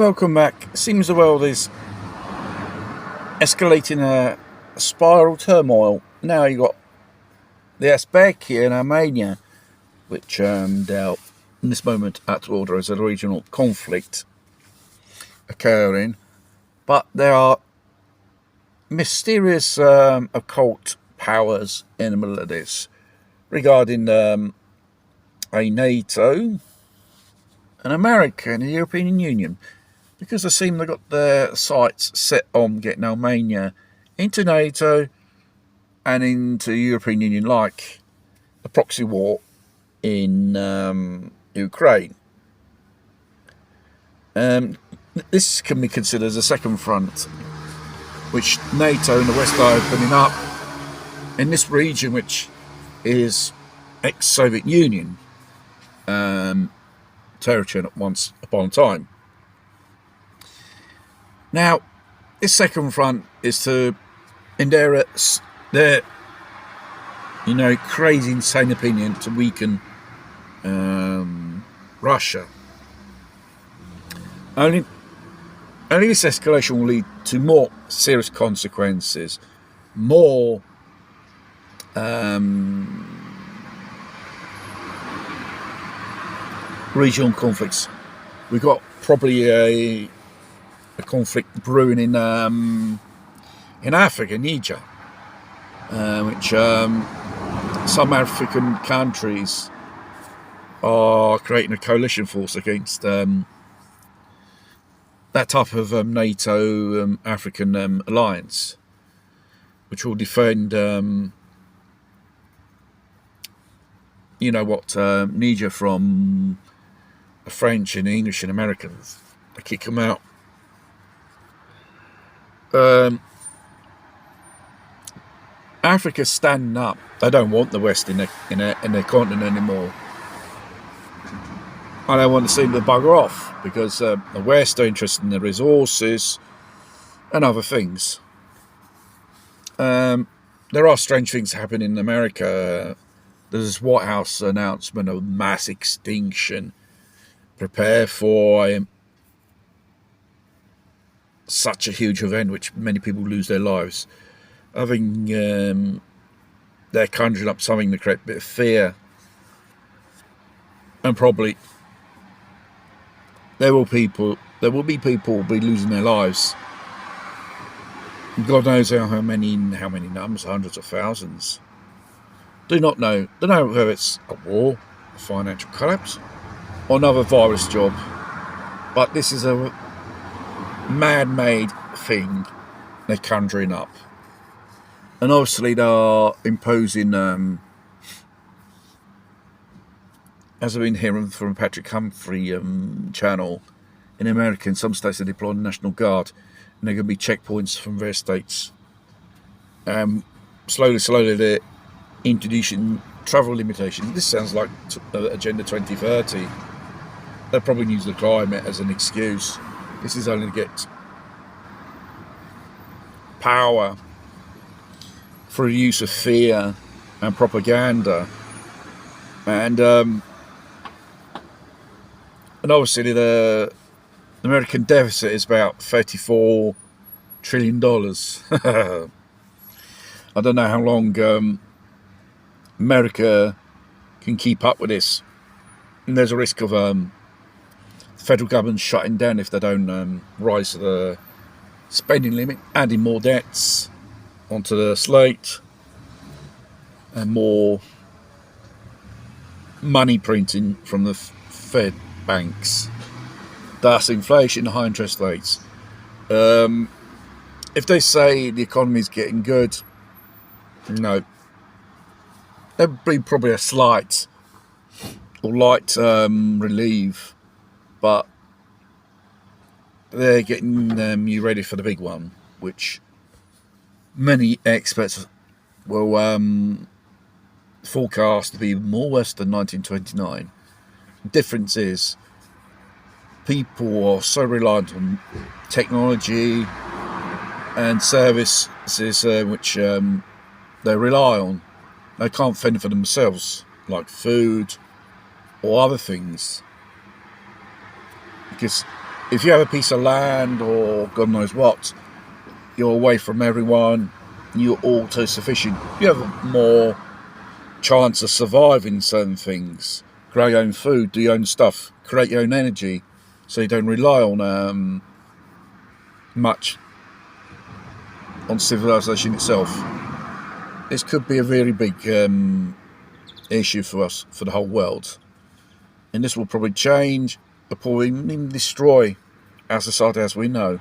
Welcome back. Seems the world is escalating a spiral turmoil. Now you got the Uzbek here in Armenia, which dealt in this moment at order as a regional conflict occurring. But there are mysterious occult powers in the middle of this regarding a NATO, an America, and a European Union. Because they seem they've got their sights set on getting Armenia into NATO and into the European Union, like the proxy war in Ukraine. This can be considered as a second front, which NATO and the West are opening up in this region, which is ex-Soviet Union territory at once upon a time. Now, this second front is to endear their, crazy, insane opinion to weaken Russia. Only this escalation will lead to more serious consequences, more regional conflicts. We've got probably a conflict brewing in Africa, Niger, which some African countries are creating a coalition force against that type of NATO African alliance, which will defend, Niger from the French and English and Americans. They kick them out. Africa's standing up. They don't want the West in their continent anymore. I don't want to see them to bugger off because the West are interested in the resources and other things. There are strange things happening in America. There's this White House announcement of mass extinction. Prepare for such a huge event, which many people lose their lives. I think they're conjuring up something to create a bit of fear, and probably there will be people be losing their lives. God knows how many numbers, hundreds of thousands. Do not know. Don't know whether it's a war, a financial collapse, or another virus job. But this is a man-made thing they're conjuring up, and obviously they are imposing, as I've been hearing from Patrick Humphrey channel in America, in some states they deploy the National Guard, and they're going to be checkpoints from various states. Slowly they're introducing travel limitations. This sounds like Agenda 2030. They'll probably use the climate as an excuse. This is only to get power through the use of fear and propaganda, and obviously the American deficit is about $34 trillion. I don't know how long America can keep up with this, and there's a risk of federal government shutting down if they don't rise to the spending limit, adding more debts onto the slate, and more money printing from the Fed banks. Thus inflation, high interest rates. If they say the economy is getting good, no. There'll be probably a slight or light relief, but they're getting you ready for the big one, which many experts will forecast to be more worse than 1929. The difference is people are so reliant on technology and services which they rely on. They can't fend for themselves, like food or other things, because if you have a piece of land or God knows what, you're away from everyone, you're auto-sufficient, you have more chance of surviving certain things. Grow your own food, do your own stuff, create your own energy, so you don't rely on much on civilization itself. This could be a very big issue for us, for the whole world, and this will probably change or probably even destroy our society as we know.